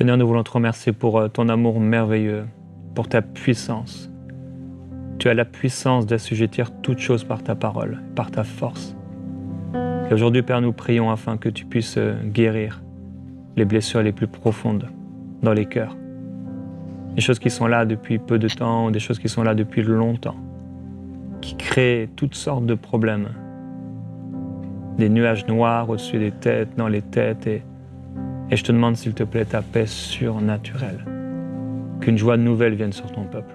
Seigneur, nous voulons te remercier pour ton amour merveilleux, pour ta puissance. Tu as la puissance d'assujettir toutes choses par ta parole, par ta force. Et aujourd'hui, Père, nous prions afin que tu puisses guérir les blessures les plus profondes dans les cœurs. Des choses qui sont là depuis peu de temps, ou des choses qui sont là depuis longtemps, qui créent toutes sortes de problèmes. Des nuages noirs au-dessus des têtes, dans les têtes. Et je te demande, s'il te plaît, ta paix surnaturelle. Qu'une joie nouvelle vienne sur ton peuple.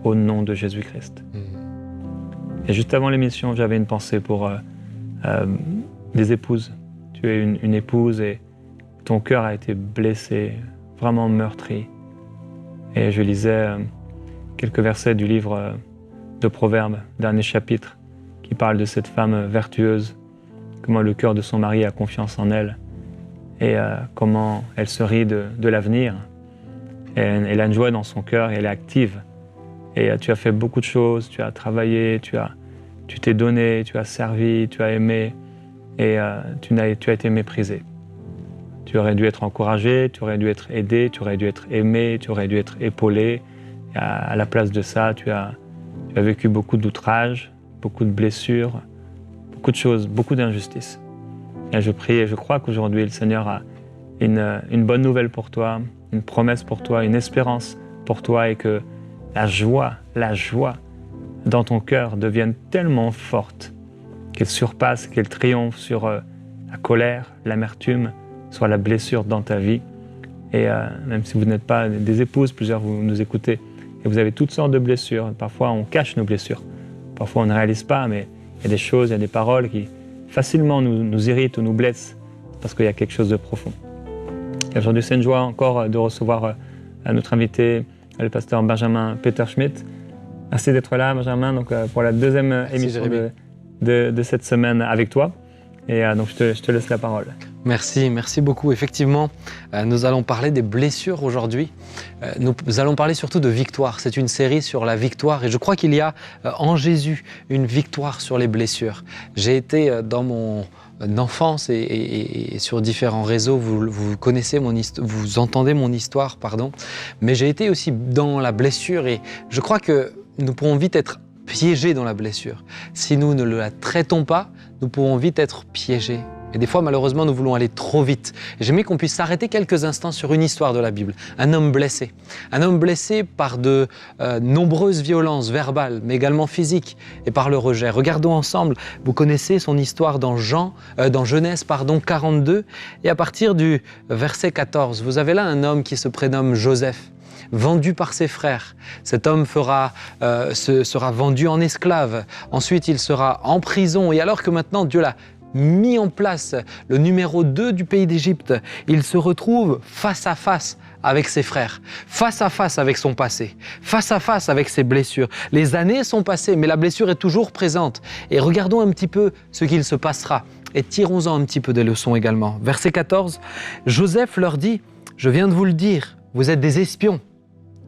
Au nom de Jésus-Christ. Et juste avant l'émission, j'avais une pensée pour des épouses. Tu es une épouse et ton cœur a été blessé, vraiment meurtri. Et je lisais quelques versets du livre de Proverbes, dernier chapitre, qui parle de cette femme vertueuse, comment le cœur de son mari a confiance en elle et comment elle se rit de l'avenir. Et elle a une joie dans son cœur et elle est active. Et tu as fait beaucoup de choses, tu as travaillé, tu t'es donné, tu as servi, tu as aimé et tu as été méprisé. Tu aurais dû être encouragé, tu aurais dû être aidé, tu aurais dû être aimé, tu aurais dû être épaulé. Et à la place de ça, tu as vécu beaucoup d'outrages, beaucoup de blessures, beaucoup de choses, beaucoup d'injustices. Et je prie et je crois qu'aujourd'hui, le Seigneur a une bonne nouvelle pour toi, une promesse pour toi, une espérance pour toi et que la joie dans ton cœur devienne tellement forte qu'elle surpasse, qu'elle triomphe sur la colère, l'amertume, sur la blessure dans ta vie. Et même si vous n'êtes pas des épouses, plusieurs vous nous écoutez, et vous avez toutes sortes de blessures. Parfois, on cache nos blessures. Parfois, on ne réalise pas, mais il y a des choses, il y a des paroles qui facilement nous irritent ou nous blessent parce qu'il y a quelque chose de profond. Et aujourd'hui, c'est une joie encore de recevoir notre invité, le pasteur Benjamin Peter Schmidt. Merci d'être là, Benjamin, donc, pour la deuxième émission de cette semaine avec toi. Et donc, je te laisse la parole. Merci beaucoup. Effectivement, nous allons parler des blessures aujourd'hui. Nous allons parler surtout de victoire. C'est une série sur la victoire et je crois qu'il y a en Jésus une victoire sur les blessures. J'ai été dans mon enfance et sur différents réseaux, vous connaissez vous entendez mon histoire, pardon. Mais j'ai été aussi dans la blessure et je crois que nous pourrons vite être piégés dans la blessure. Si nous ne la traitons pas, nous pourrons vite être piégés. Et des fois, malheureusement, nous voulons aller trop vite. J'aimerais qu'on puisse s'arrêter quelques instants sur une histoire de la Bible. Un homme blessé. Un homme blessé par de nombreuses violences verbales, mais également physiques, et par le rejet. Regardons ensemble, vous connaissez son histoire dans Genèse 42, et à partir du verset 14, vous avez là un homme qui se prénomme Joseph, vendu par ses frères. Cet homme sera vendu en esclave. Ensuite, il sera en prison. Et alors que maintenant Dieu l'a mis en place, le numéro 2 du pays d'Égypte, il se retrouve face à face avec ses frères, face à face avec son passé, face à face avec ses blessures. Les années sont passées, mais la blessure est toujours présente. Et regardons un petit peu ce qu'il se passera et tirons-en un petit peu des leçons également. Verset 14, Joseph leur dit « Je viens de vous le dire, vous êtes des espions. »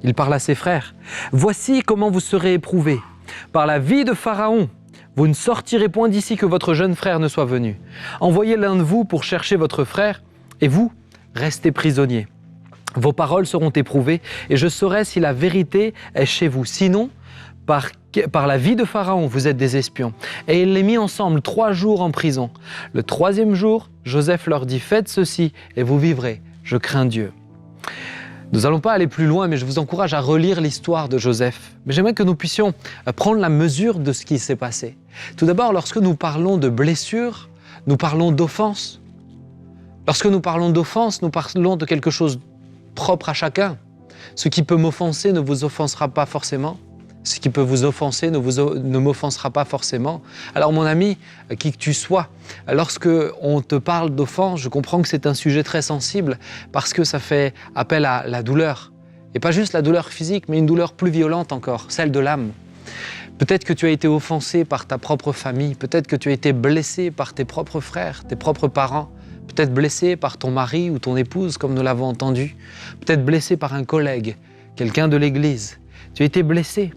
Il parle à ses frères. « Voici comment vous serez éprouvés. Par la vie de Pharaon, vous ne sortirez point d'ici que votre jeune frère ne soit venu. Envoyez l'un de vous pour chercher votre frère, et vous, restez prisonniers. Vos paroles seront éprouvées, et je saurai si la vérité est chez vous. Sinon, par la vie de Pharaon, vous êtes des espions. » Et il les mit ensemble 3 jours en prison. Le 3e jour, Joseph leur dit « Faites ceci, et vous vivrez. Je crains Dieu. » Nous n'allons pas aller plus loin, mais je vous encourage à relire l'histoire de Joseph. Mais j'aimerais que nous puissions prendre la mesure de ce qui s'est passé. Tout d'abord, lorsque nous parlons de blessure, nous parlons d'offense. Lorsque nous parlons d'offense, nous parlons de quelque chose propre à chacun. Ce qui peut m'offenser ne vous offensera pas forcément. Ce qui peut vous offenser ne m'offensera pas forcément. Alors mon ami, qui que tu sois, lorsque on te parle d'offense, je comprends que c'est un sujet très sensible parce que ça fait appel à la douleur. Et pas juste la douleur physique, mais une douleur plus violente encore, celle de l'âme. Peut-être que tu as été offensé par ta propre famille, peut-être que tu as été blessé par tes propres frères, tes propres parents, peut-être blessé par ton mari ou ton épouse, comme nous l'avons entendu, peut-être blessé par un collègue, quelqu'un de l'église. Tu as été blessé.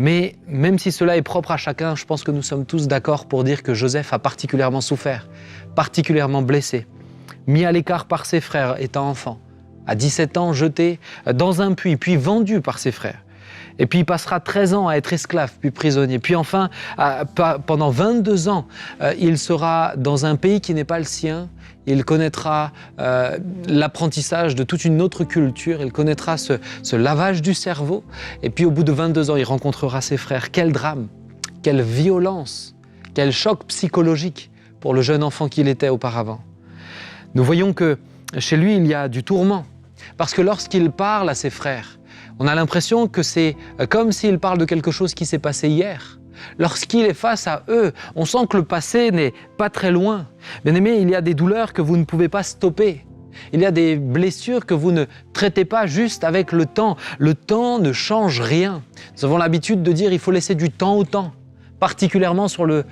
Mais même si cela est propre à chacun, je pense que nous sommes tous d'accord pour dire que Joseph a particulièrement souffert, particulièrement blessé, mis à l'écart par ses frères étant enfant, à 17 ans jeté dans un puits, puis vendu par ses frères. Et puis il passera 13 ans à être esclave, puis prisonnier. Puis enfin, pendant 22 ans, il sera dans un pays qui n'est pas le sien. Il connaîtra l'apprentissage de toute une autre culture. Il connaîtra ce lavage du cerveau. Et puis au bout de 22 ans, il rencontrera ses frères. Quel drame, quelle violence, quel choc psychologique pour le jeune enfant qu'il était auparavant. Nous voyons que chez lui, il y a du tourment. Parce que lorsqu'il parle à ses frères, on a l'impression que c'est comme s'il parle de quelque chose qui s'est passé hier. Lorsqu'il est face à eux, on sent que le passé n'est pas très loin. Bien-aimés, il y a des douleurs que vous ne pouvez pas stopper. Il y a des blessures que vous ne traitez pas juste avec le temps. Le temps ne change rien. Nous avons l'habitude de dire qu'il faut laisser du temps au temps, particulièrement sur le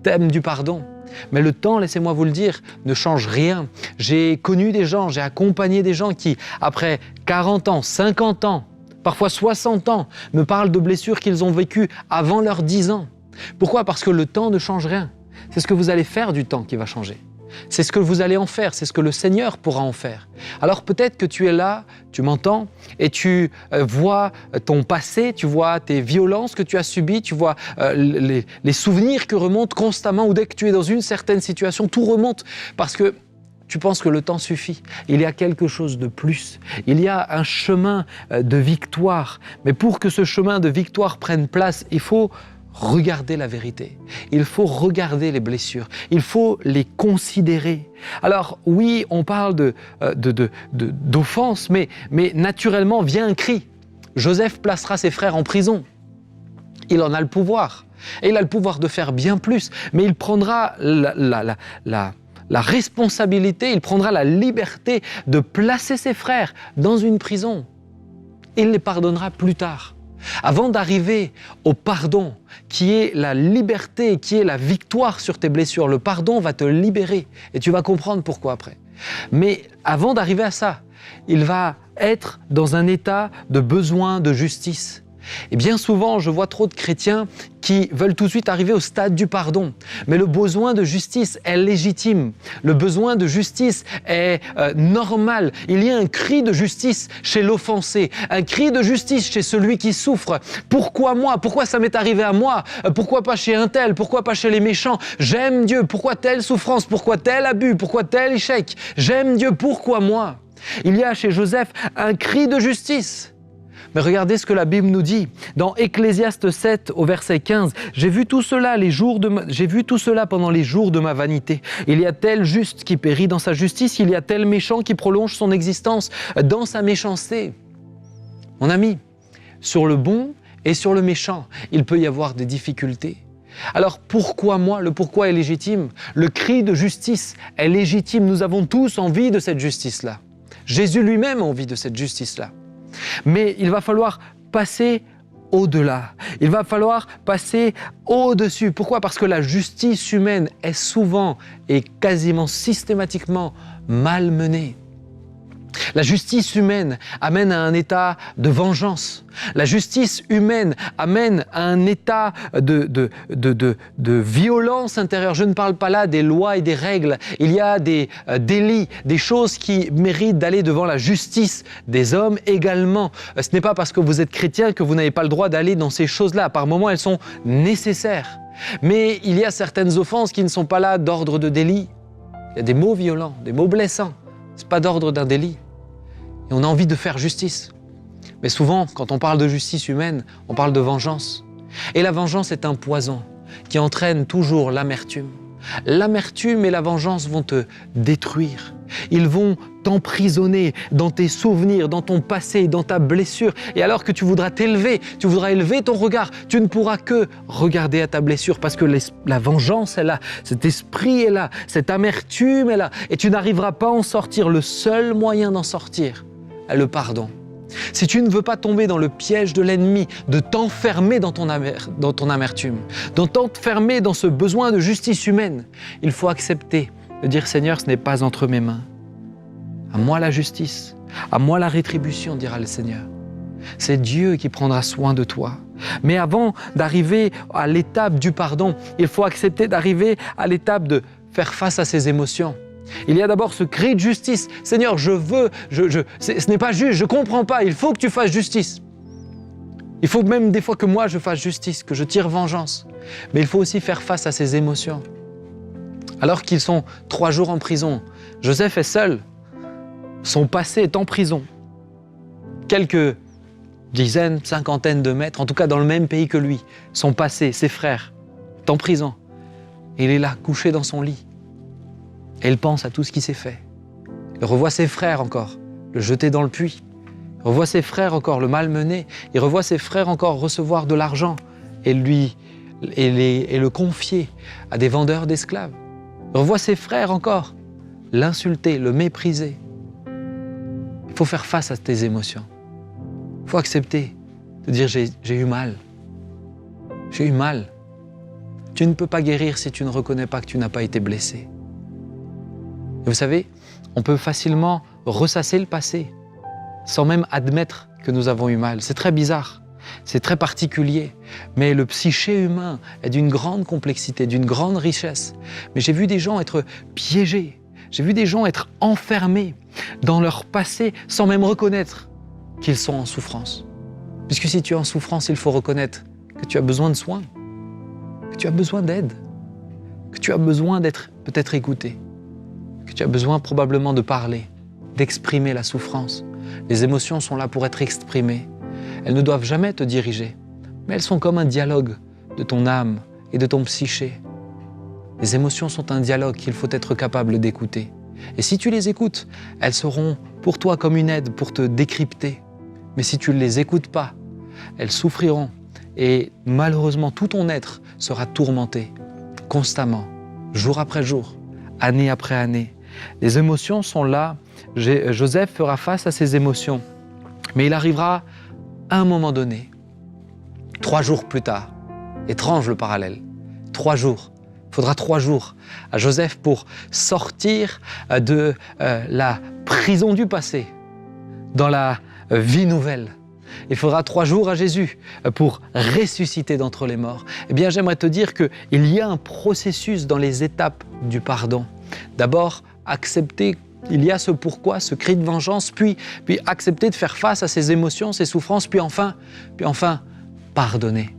thème du pardon. Mais le temps, laissez-moi vous le dire, ne change rien. J'ai connu des gens, j'ai accompagné des gens qui, après 40 ans, 50 ans, parfois 60 ans, me parlent de blessures qu'ils ont vécues avant leurs 10 ans. Pourquoi ? Parce que le temps ne change rien. C'est ce que vous allez faire du temps qui va changer. C'est ce que vous allez en faire, c'est ce que le Seigneur pourra en faire. Alors peut-être que tu es là, tu m'entends, et tu vois ton passé, tu vois tes violences que tu as subies, tu vois les souvenirs qui remontent constamment, ou dès que tu es dans une certaine situation, tout remonte parce que tu penses que le temps suffit. Il y a quelque chose de plus. Il y a un chemin de victoire. Mais pour que ce chemin de victoire prenne place, il faut regarder la vérité. Il faut regarder les blessures. Il faut les considérer. Alors oui, on parle d'offense, mais naturellement vient un cri. Joseph placera ses frères en prison. Il en a le pouvoir. Et il a le pouvoir de faire bien plus. Mais il prendra la responsabilité, il prendra la liberté de placer ses frères dans une prison. Il les pardonnera plus tard. Avant d'arriver au pardon, qui est la liberté, qui est la victoire sur tes blessures, le pardon va te libérer et tu vas comprendre pourquoi après. Mais avant d'arriver à ça, il va être dans un état de besoin de justice. Et bien souvent, je vois trop de chrétiens qui veulent tout de suite arriver au stade du pardon. Mais le besoin de justice est légitime. Le besoin de justice est normal. Il y a un cri de justice chez l'offensé, un cri de justice chez celui qui souffre. Pourquoi moi ? Pourquoi ça m'est arrivé à moi ? Pourquoi pas chez un tel ? Pourquoi pas chez les méchants ? J'aime Dieu. Pourquoi telle souffrance ? Pourquoi tel abus ? Pourquoi tel échec ? J'aime Dieu. Pourquoi moi ? Il y a chez Joseph un cri de justice. Mais regardez ce que la Bible nous dit. Dans Ecclésiaste 7, au verset 15, « J'ai vu tout cela pendant les jours de ma vanité. Il y a tel juste qui périt dans sa justice, il y a tel méchant qui prolonge son existence dans sa méchanceté. » Mon ami, sur le bon et sur le méchant, il peut y avoir des difficultés. Alors pourquoi moi ? Le pourquoi est légitime. Le cri de justice est légitime. Nous avons tous envie de cette justice-là. Jésus lui-même a envie de cette justice-là. Mais il va falloir passer au-delà. Il va falloir passer au-dessus. Pourquoi ? Parce que la justice humaine est souvent et quasiment systématiquement malmenée. La justice humaine amène à un état de vengeance. La justice humaine amène à un état de violence intérieure. Je ne parle pas là des lois et des règles. Il y a des délits, des choses qui méritent d'aller devant la justice des hommes également. Ce n'est pas parce que vous êtes chrétien que vous n'avez pas le droit d'aller dans ces choses-là. Par moments, elles sont nécessaires. Mais il y a certaines offenses qui ne sont pas là d'ordre de délit. Il y a des mots violents, des mots blessants. Ce n'est pas d'ordre d'un délit. Et on a envie de faire justice. Mais souvent, quand on parle de justice humaine, on parle de vengeance. Et la vengeance est un poison qui entraîne toujours l'amertume. L'amertume et la vengeance vont te détruire. Ils vont t'emprisonner dans tes souvenirs, dans ton passé, dans ta blessure. Et alors que tu voudras t'élever, tu voudras élever ton regard, tu ne pourras que regarder à ta blessure parce que la vengeance est là, cet esprit est là, cette amertume est là. Et tu n'arriveras pas à en sortir. Le seul moyen d'en sortir est le pardon. Si tu ne veux pas tomber dans le piège de l'ennemi, de t'enfermer dans ton amertume, de t'enfermer dans ce besoin de justice humaine, il faut accepter de dire « Seigneur, ce n'est pas entre mes mains. À moi la justice, à moi la rétribution, dira le Seigneur. C'est Dieu qui prendra soin de toi. » Mais avant d'arriver à l'étape du pardon, il faut accepter d'arriver à l'étape de faire face à ses émotions. Il y a d'abord ce cri de justice. Seigneur, je veux, ce n'est pas juste, je ne comprends pas, il faut que tu fasses justice. Il faut même des fois que moi je fasse justice, que je tire vengeance. Mais il faut aussi faire face à ses émotions. Alors qu'ils sont 3 jours en prison, Joseph est seul. Son passé est en prison. Quelques dizaines, cinquantaines de mètres, en tout cas dans le même pays que lui. Son passé, ses frères, est en prison. Et il est là, couché dans son lit. Et il pense à tout ce qui s'est fait. Il revoit ses frères encore, le jeter dans le puits. Il revoit ses frères encore le malmener. Il revoit ses frères encore recevoir de l'argent et le confier à des vendeurs d'esclaves. Il revoit ses frères encore l'insulter, le mépriser. Il faut faire face à tes émotions. Il faut accepter de dire j'ai eu mal. J'ai eu mal. Tu ne peux pas guérir si tu ne reconnais pas que tu n'as pas été blessé. Et vous savez, on peut facilement ressasser le passé sans même admettre que nous avons eu mal. C'est très bizarre, c'est très particulier, mais le psyché humain est d'une grande complexité, d'une grande richesse. Mais j'ai vu des gens être piégés, j'ai vu des gens être enfermés dans leur passé sans même reconnaître qu'ils sont en souffrance. Puisque si tu es en souffrance, il faut reconnaître que tu as besoin de soins, que tu as besoin d'aide, que tu as besoin d'être peut-être écouté, que tu as besoin probablement de parler, d'exprimer la souffrance. Les émotions sont là pour être exprimées. Elles ne doivent jamais te diriger, mais elles sont comme un dialogue de ton âme et de ton psyché. Les émotions sont un dialogue qu'il faut être capable d'écouter. Et si tu les écoutes, elles seront pour toi comme une aide pour te décrypter. Mais si tu ne les écoutes pas, elles souffriront et malheureusement tout ton être sera tourmenté constamment, jour après jour, année après année. Les émotions sont là. Joseph fera face à ses émotions. Mais il arrivera à un moment donné, 3 jours plus tard. Étrange le parallèle. 3 jours. Il faudra 3 jours à Joseph pour sortir de la prison du passé dans la vie nouvelle. Il faudra 3 jours à Jésus pour ressusciter d'entre les morts. Eh bien, j'aimerais te dire qu'il y a un processus dans les étapes du pardon. D'abord, accepter, il y a ce pourquoi, ce cri de vengeance, puis accepter de faire face à ses émotions, ses souffrances, puis enfin, pardonner.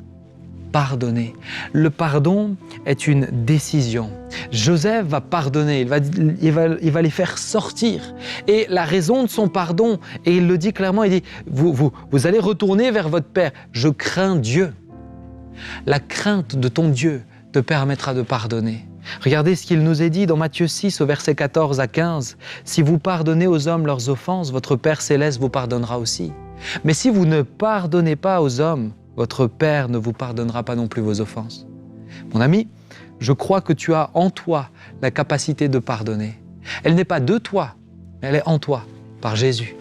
Pardonner. Le pardon est une décision. Joseph va pardonner, il va les faire sortir. Et la raison de son pardon, et il le dit clairement, il dit, vous allez retourner vers votre Père. Je crains Dieu. La crainte de ton Dieu te permettra de pardonner. Regardez ce qu'il nous est dit dans Matthieu 6 au verset 14 à 15. « Si vous pardonnez aux hommes leurs offenses, votre Père céleste vous pardonnera aussi. Mais si vous ne pardonnez pas aux hommes, votre Père ne vous pardonnera pas non plus vos offenses. » Mon ami, je crois que tu as en toi la capacité de pardonner. Elle n'est pas de toi, mais elle est en toi, par Jésus.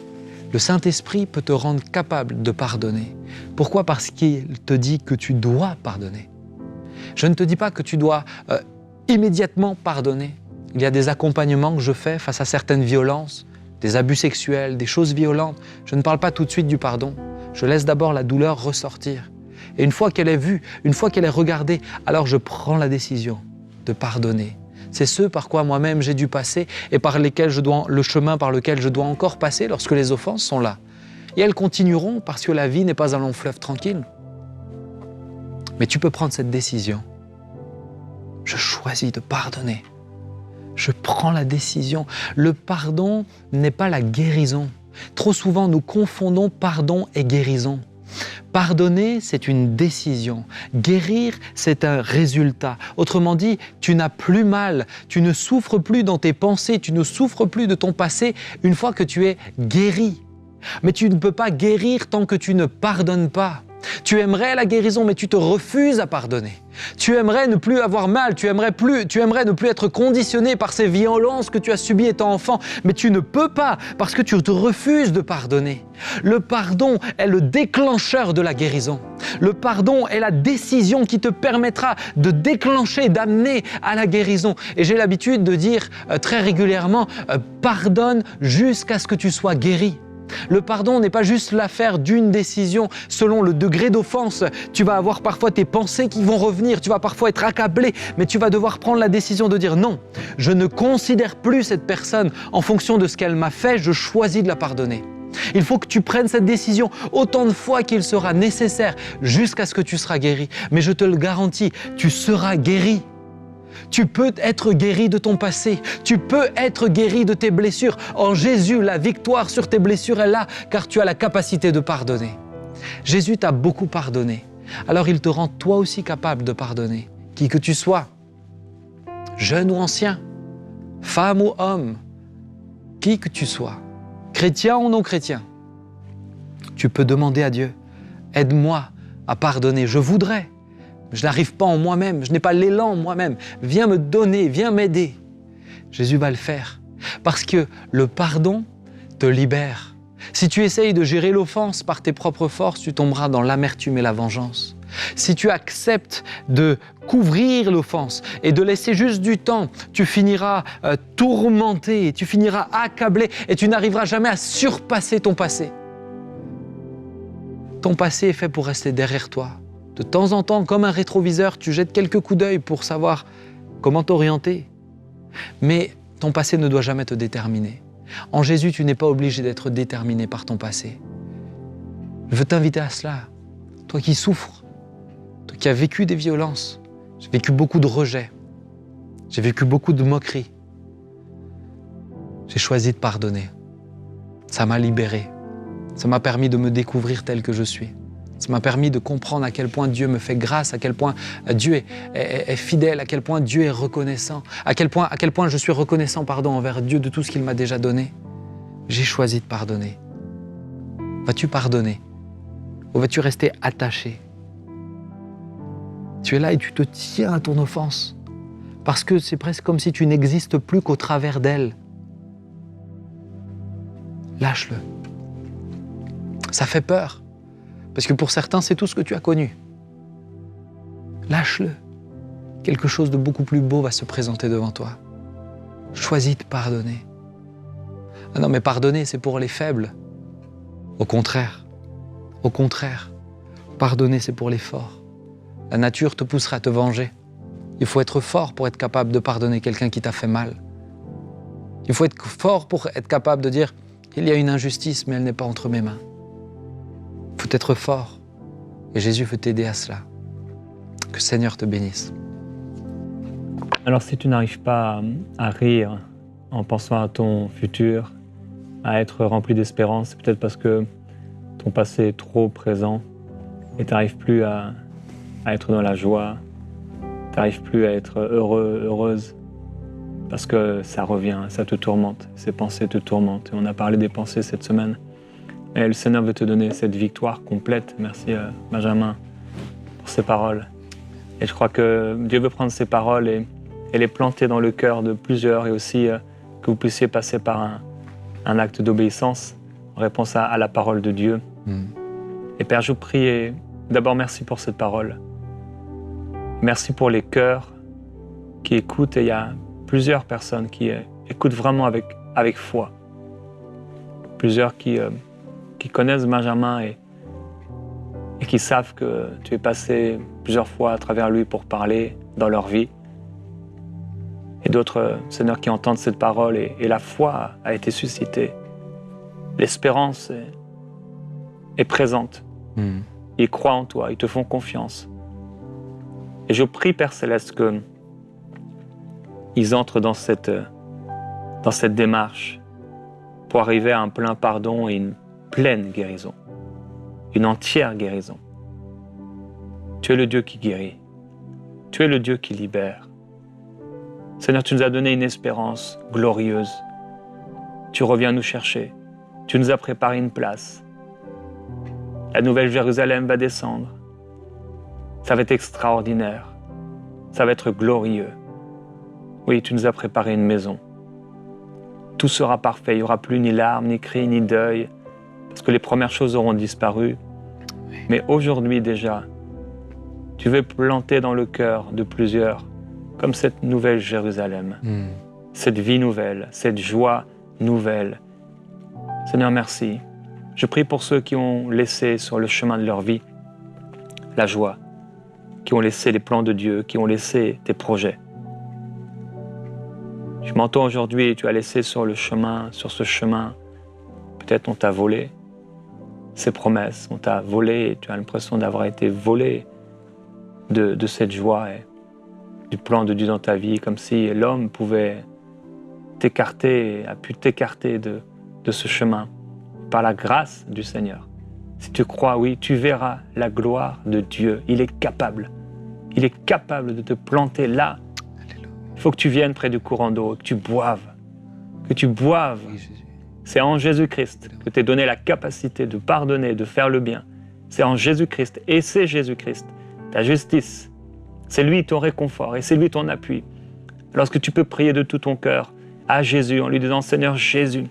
Le Saint-Esprit peut te rendre capable de pardonner. Pourquoi ? Parce qu'il te dit que tu dois pardonner. Je ne te dis pas que tu dois immédiatement pardonner. Il y a des accompagnements que je fais face à certaines violences, des abus sexuels, des choses violentes. Je ne parle pas tout de suite du pardon. Je laisse d'abord la douleur ressortir. Et une fois qu'elle est vue, une fois qu'elle est regardée, alors je prends la décision de pardonner. C'est ce par quoi moi-même j'ai dû passer et le chemin par lequel je dois encore passer lorsque les offenses sont là. Et elles continueront parce que la vie n'est pas un long fleuve tranquille. Mais tu peux prendre cette décision. Je choisis de pardonner. Je prends la décision. Le pardon n'est pas la guérison. Trop souvent, nous confondons pardon et guérison. Pardonner, c'est une décision. Guérir, c'est un résultat. Autrement dit, tu n'as plus mal, tu ne souffres plus dans tes pensées, tu ne souffres plus de ton passé une fois que tu es guéri. Mais tu ne peux pas guérir tant que tu ne pardonnes pas. Tu aimerais la guérison, mais tu te refuses à pardonner. Tu aimerais ne plus avoir mal, tu aimerais ne plus être conditionné par ces violences que tu as subies étant enfant, mais tu ne peux pas parce que tu te refuses de pardonner. Le pardon est le déclencheur de la guérison. Le pardon est la décision qui te permettra de déclencher, d'amener à la guérison. Et j'ai l'habitude de dire très régulièrement, pardonne jusqu'à ce que tu sois guéri. Le pardon n'est pas juste l'affaire d'une décision. Selon le degré d'offense, tu vas avoir parfois tes pensées qui vont revenir, tu vas parfois être accablé, mais tu vas devoir prendre la décision de dire non, je ne considère plus cette personne en fonction de ce qu'elle m'a fait, je choisis de la pardonner. Il faut que tu prennes cette décision autant de fois qu'il sera nécessaire jusqu'à ce que tu seras guéri. Mais je te le garantis, tu seras guéri. Tu peux être guéri de ton passé, tu peux être guéri de tes blessures. En Jésus, la victoire sur tes blessures est là, car tu as la capacité de pardonner. Jésus t'a beaucoup pardonné, alors il te rend toi aussi capable de pardonner. Qui que tu sois, jeune ou ancien, femme ou homme, qui que tu sois, chrétien ou non chrétien, tu peux demander à Dieu, aide-moi à pardonner, je voudrais. Je n'arrive pas en moi-même, je n'ai pas l'élan en moi-même. Viens me donner, viens m'aider. Jésus va le faire parce que le pardon te libère. Si tu essayes de gérer l'offense par tes propres forces, tu tomberas dans l'amertume et la vengeance. Si tu acceptes de couvrir l'offense et de laisser juste du temps, tu finiras tourmenté, tu finiras accablé et tu n'arriveras jamais à surpasser ton passé. Ton passé est fait pour rester derrière toi. De temps en temps, comme un rétroviseur, tu jettes quelques coups d'œil pour savoir comment t'orienter. Mais ton passé ne doit jamais te déterminer. En Jésus, tu n'es pas obligé d'être déterminé par ton passé. Je veux t'inviter à cela. Toi qui souffres, toi qui as vécu des violences, j'ai vécu beaucoup de rejets, j'ai vécu beaucoup de moqueries. J'ai choisi de pardonner. Ça m'a libéré. Ça m'a permis de me découvrir tel que je suis. Ça m'a permis de comprendre à quel point Dieu me fait grâce, à quel point Dieu est fidèle, à quel point Dieu est reconnaissant, à quel point je suis reconnaissant envers Dieu de tout ce qu'il m'a déjà donné. J'ai choisi de pardonner. Vas-tu pardonner? Ou vas-tu rester attaché? Tu es là et tu te tiens à ton offense parce que c'est presque comme si tu n'existes plus qu'au travers d'elle. Lâche-le. Ça fait peur. Parce que pour certains, c'est tout ce que tu as connu. Lâche-le. Quelque chose de beaucoup plus beau va se présenter devant toi. Choisis de pardonner. Ah non, mais pardonner, c'est pour les faibles. Au contraire. Pardonner, c'est pour les forts. La nature te poussera à te venger. Il faut être fort pour être capable de pardonner quelqu'un qui t'a fait mal. Il faut être fort pour être capable de dire « Il y a une injustice, mais elle n'est pas entre mes mains. » Il faut être fort. Et Jésus veut t'aider à cela. Que le Seigneur te bénisse. Alors si tu n'arrives pas à rire en pensant à ton futur, à être rempli d'espérance, c'est peut-être parce que ton passé est trop présent et tu n'arrives plus à être dans la joie, tu n'arrives plus à être heureux, heureuse, parce que ça revient, ça te tourmente, ces pensées te tourmentent. Et on a parlé des pensées cette semaine. Et le Seigneur veut te donner cette victoire complète. Merci Benjamin pour ces paroles. Et je crois que Dieu veut prendre ces paroles et les planter dans le cœur de plusieurs et aussi que vous puissiez passer par un acte d'obéissance en réponse à la parole de Dieu. Et Père, je vous prie, et d'abord merci pour cette parole. Merci pour les cœurs qui écoutent et il y a plusieurs personnes qui écoutent vraiment avec foi. Plusieurs qui connaissent Benjamin et qui savent que tu es passé plusieurs fois à travers lui pour parler dans leur vie. Et d'autres, Seigneur, qui entendent cette parole et la foi a été suscitée. L'espérance est présente. Ils croient en toi, ils te font confiance. Et je prie, Père Céleste, qu'ils entrent dans cette démarche pour arriver à un plein pardon et une pleine guérison, une entière guérison. Tu es le Dieu qui guérit, tu es le Dieu qui libère. Seigneur, tu nous as donné une espérance glorieuse. Tu reviens nous chercher, tu nous as préparé une place. La nouvelle Jérusalem va descendre. Ça va être extraordinaire, ça va être glorieux. Oui, tu nous as préparé une maison. Tout sera parfait, il n'y aura plus ni larmes, ni cris, ni deuil, parce que les premières choses auront disparu. Mais aujourd'hui déjà, tu veux planter dans le cœur de plusieurs, comme cette nouvelle Jérusalem, cette vie nouvelle, cette joie nouvelle. Seigneur, merci. Je prie pour ceux qui ont laissé sur le chemin de leur vie la joie, qui ont laissé les plans de Dieu, qui ont laissé tes projets. Je m'entends aujourd'hui et tu as laissé sur ce chemin, peut-être on t'a volé ces promesses, on t'a volé et tu as l'impression d'avoir été volé de cette joie et du plan de Dieu dans ta vie, comme si l'homme pouvait a pu t'écarter de ce chemin par la grâce du Seigneur. Si tu crois, oui, tu verras la gloire de Dieu. Il est capable de te planter là. Il faut que tu viennes près du courant d'eau, que tu boives. Oui, Jésus. C'est en Jésus-Christ que t'es donné la capacité de pardonner, de faire le bien. C'est en Jésus-Christ et c'est Jésus-Christ, ta justice. C'est lui ton réconfort et c'est lui ton appui. Lorsque tu peux prier de tout ton cœur à Jésus en lui disant « Seigneur Jésus,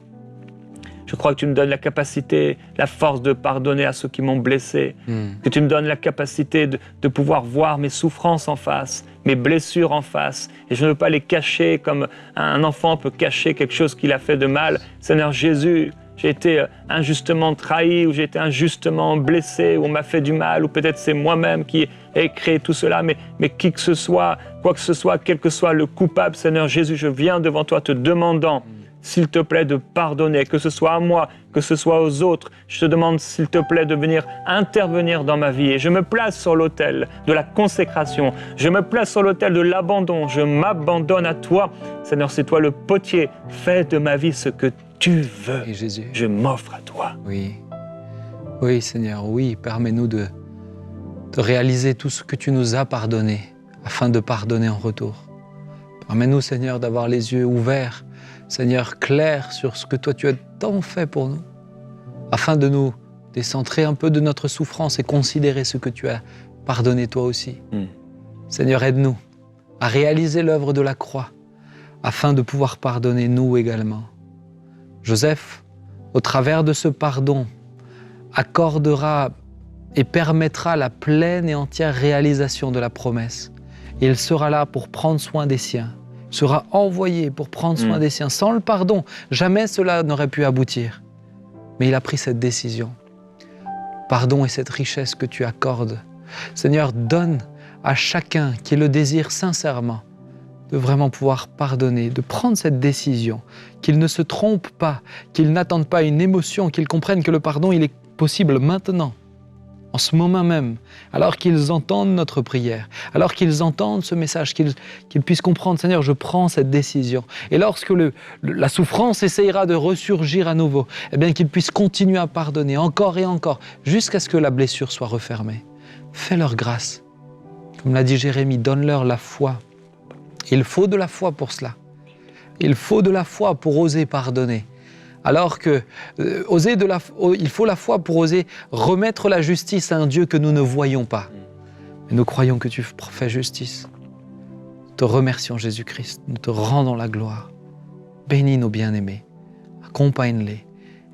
je crois que tu me donnes la capacité, la force de pardonner à ceux qui m'ont blessé, que tu me donnes la capacité de pouvoir voir mes souffrances en face, mes blessures en face, et je ne veux pas les cacher comme un enfant peut cacher quelque chose qu'il a fait de mal. Seigneur Jésus, j'ai été injustement trahi, ou j'ai été injustement blessé, ou on m'a fait du mal, ou peut-être c'est moi-même qui ai créé tout cela, mais qui que ce soit, quoi que ce soit, quel que soit le coupable, Seigneur Jésus, je viens devant toi te demandant, s'il te plaît, de pardonner, que ce soit à moi, que ce soit aux autres. Je te demande, s'il te plaît, de venir intervenir dans ma vie. Et je me place sur l'autel de la consécration. Je me place sur l'autel de l'abandon. Je m'abandonne à toi. Seigneur, c'est toi le potier. Fais de ma vie ce que tu veux. Oui, Jésus. Je m'offre à toi. Oui. Oui, Seigneur, oui. Permets-nous de réaliser tout ce que tu nous as pardonné, afin de pardonner en retour. Permets-nous, Seigneur, d'avoir les yeux ouverts, Seigneur, clair sur ce que toi tu as tant fait pour nous, afin de nous décentrer un peu de notre souffrance et considérer ce que tu as pardonné toi aussi. Seigneur, aide-nous à réaliser l'œuvre de la croix, afin de pouvoir pardonner nous également. Joseph, au travers de ce pardon, accordera et permettra la pleine et entière réalisation de la promesse. Il sera là pour prendre soin des siens, sera envoyé pour prendre soin des siens. Sans le pardon, jamais cela n'aurait pu aboutir. Mais il a pris cette décision. Pardon et cette richesse que tu accordes. Seigneur, donne à chacun qui le désire sincèrement de vraiment pouvoir pardonner, de prendre cette décision, qu'il ne se trompe pas, qu'il n'attende pas une émotion, qu'il comprenne que le pardon, il est possible maintenant, en ce moment même, alors qu'ils entendent notre prière, alors qu'ils entendent ce message, qu'ils puissent comprendre, Seigneur, je prends cette décision. Et lorsque la souffrance essayera de ressurgir à nouveau, eh bien qu'ils puissent continuer à pardonner encore et encore, jusqu'à ce que la blessure soit refermée. Fais-leur grâce. Comme l'a dit Jérémie, donne-leur la foi. Il faut de la foi pour cela. Il faut de la foi pour oser pardonner. Alors que il faut la foi pour oser remettre la justice à un Dieu que nous ne voyons pas. Mais nous croyons que tu fais justice. Nous te remercions Jésus-Christ, nous te rendons la gloire. Bénis nos bien-aimés, accompagne-les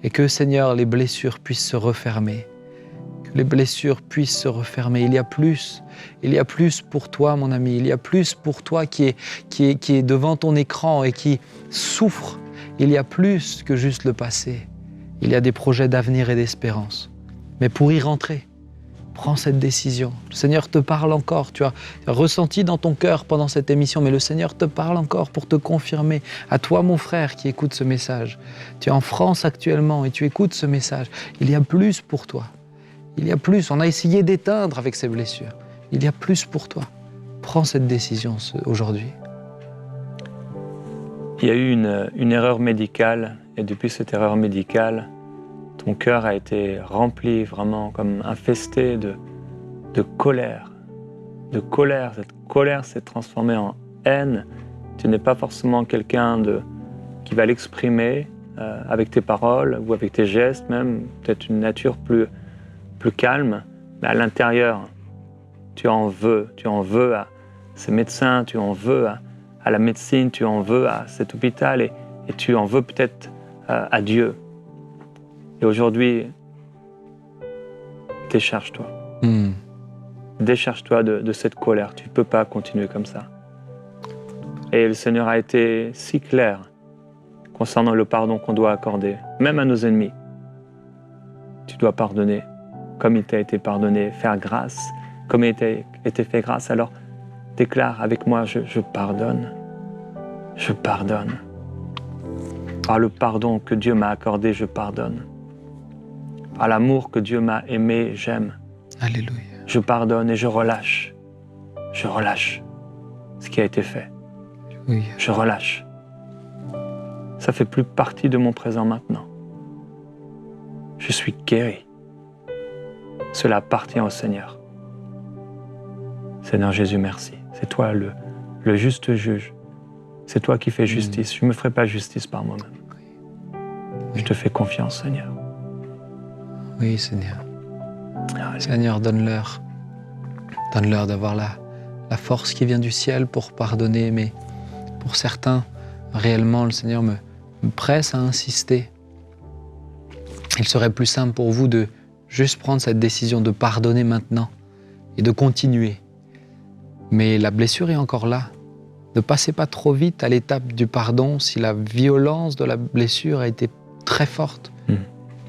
et que Seigneur, les blessures puissent se refermer. Que les blessures puissent se refermer. Il y a plus pour toi mon ami, il y a plus pour toi qui est devant ton écran et qui souffre. Il y a plus que juste le passé. Il y a des projets d'avenir et d'espérance. Mais pour y rentrer, prends cette décision. Le Seigneur te parle encore. Tu as ressenti dans ton cœur pendant cette émission, mais le Seigneur te parle encore pour te confirmer. À toi, mon frère, qui écoute ce message. Tu es en France actuellement et tu écoutes ce message. Il y a plus pour toi. Il y a plus. On a essayé d'éteindre avec ces blessures. Il y a plus pour toi. Prends cette décision aujourd'hui. Il y a eu une erreur médicale, et depuis cette erreur médicale, ton cœur a été rempli, vraiment comme infesté de colère. De colère. Cette colère s'est transformée en haine. Tu n'es pas forcément quelqu'un qui va l'exprimer avec tes paroles ou avec tes gestes, même peut-être une nature plus calme, mais à l'intérieur, tu en veux à ces médecins, tu en veux à la médecine, tu en veux à cet hôpital et tu en veux peut-être à Dieu. Et aujourd'hui, décharge-toi. Décharge-toi de cette colère. Tu ne peux pas continuer comme ça. Et le Seigneur a été si clair concernant le pardon qu'on doit accorder, même à nos ennemis. tu dois pardonner comme il t'a été pardonné, faire grâce comme il t'a été fait grâce. Alors déclare avec moi, je pardonne. Je pardonne. Par le pardon que Dieu m'a accordé, je pardonne. Par l'amour que Dieu m'a aimé, j'aime. Alléluia. Je pardonne et je relâche. Je relâche ce qui a été fait. Oui. Je relâche. Ça fait plus partie de mon présent maintenant. Je suis guéri. Cela appartient au Seigneur. Seigneur Jésus, merci. C'est toi le juste juge. C'est toi qui fais justice. Je ne me ferai pas justice par moi-même. Je te fais confiance, Seigneur. Oui, Seigneur. Allez. Seigneur, donne-leur d'avoir la force qui vient du ciel pour pardonner, mais pour certains, réellement, le Seigneur me presse à insister. Il serait plus simple pour vous de juste prendre cette décision de pardonner maintenant et de continuer. Mais la blessure est encore là. Ne passez pas trop vite à l'étape du pardon si la violence de la blessure a été très forte. Il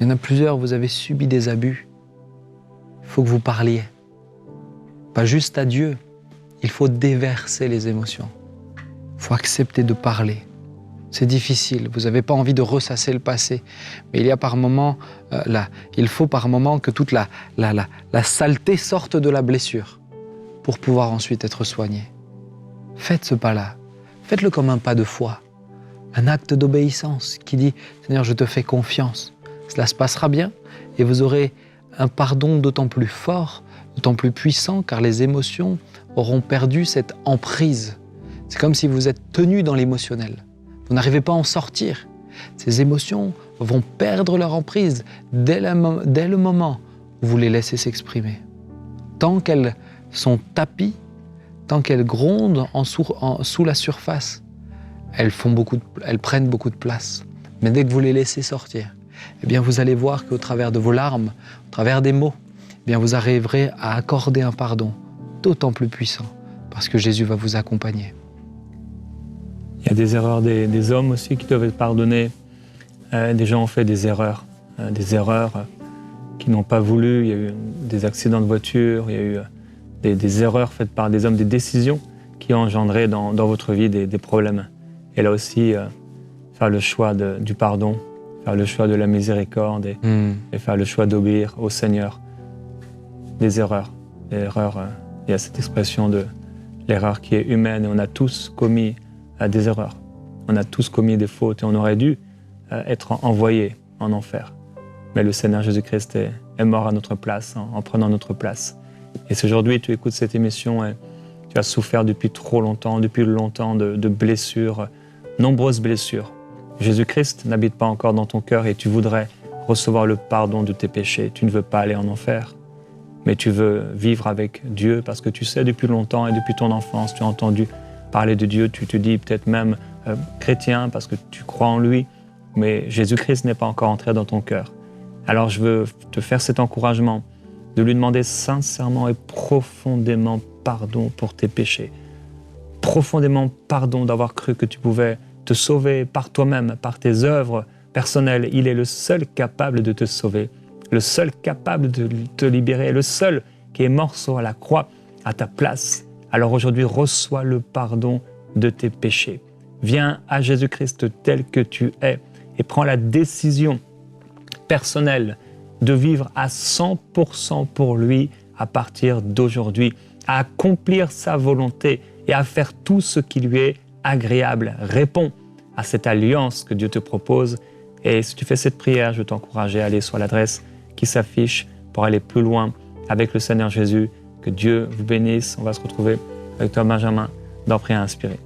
y en a plusieurs, vous avez subi des abus. Il faut que vous parliez. Pas juste à Dieu. Il faut déverser les émotions. Il faut accepter de parler. C'est difficile, vous n'avez pas envie de ressasser le passé. Mais il y a par moments, il faut par moments que toute la saleté sorte de la blessure pour pouvoir ensuite être soigné. Faites ce pas-là. Faites-le comme un pas de foi, un acte d'obéissance qui dit « Seigneur, je te fais confiance ». Cela se passera bien et vous aurez un pardon d'autant plus fort, d'autant plus puissant, car les émotions auront perdu cette emprise. C'est comme si vous êtes tenu dans l'émotionnel. Vous n'arrivez pas à en sortir. Ces émotions vont perdre leur emprise dès le moment où vous les laissez s'exprimer. Tant qu'elles sont tapies, tant qu'elles grondent sous la surface, elles prennent beaucoup de place. Mais dès que vous les laissez sortir, eh bien vous allez voir qu'au travers de vos larmes, au travers des mots, eh bien vous arriverez à accorder un pardon d'autant plus puissant, parce que Jésus va vous accompagner. Il y a des erreurs des hommes aussi qui doivent être pardonnés. Des gens ont fait des erreurs qu'ils n'ont pas voulu. Il y a eu des accidents de voiture, il y a eu des erreurs faites par des hommes, des décisions qui ont engendré dans votre vie des problèmes. Et là aussi, faire le choix du pardon, faire le choix de la miséricorde et faire le choix d'obéir au Seigneur. Des erreurs. Il y a cette expression de l'erreur qui est humaine et on a tous commis des erreurs. On a tous commis des fautes et on aurait dû être envoyés en enfer. Mais le Seigneur Jésus-Christ est mort à notre place, en prenant notre place. Et si aujourd'hui tu écoutes cette émission et tu as souffert depuis trop longtemps, de blessures, nombreuses blessures, Jésus-Christ n'habite pas encore dans ton cœur et tu voudrais recevoir le pardon de tes péchés. Tu ne veux pas aller en enfer, mais tu veux vivre avec Dieu parce que tu sais depuis longtemps et depuis ton enfance, tu as entendu parler de Dieu, tu te dis peut-être même chrétien parce que tu crois en lui, mais Jésus-Christ n'est pas encore entré dans ton cœur. Alors je veux te faire cet encouragement de lui demander sincèrement et profondément pardon pour tes péchés. Profondément pardon d'avoir cru que tu pouvais te sauver par toi-même, par tes œuvres personnelles. Il est le seul capable de te sauver, le seul capable de te libérer, le seul qui est mort sur la croix à ta place. Alors aujourd'hui, reçois le pardon de tes péchés. Viens à Jésus-Christ tel que tu es et prends la décision personnelle de vivre à 100% pour lui à partir d'aujourd'hui, à accomplir sa volonté et à faire tout ce qui lui est agréable. Réponds à cette alliance que Dieu te propose. Et si tu fais cette prière, je veux t'encourager à aller sur l'adresse qui s'affiche pour aller plus loin avec le Seigneur Jésus. Que Dieu vous bénisse. On va se retrouver avec toi, Benjamin, dans Prière Inspirée.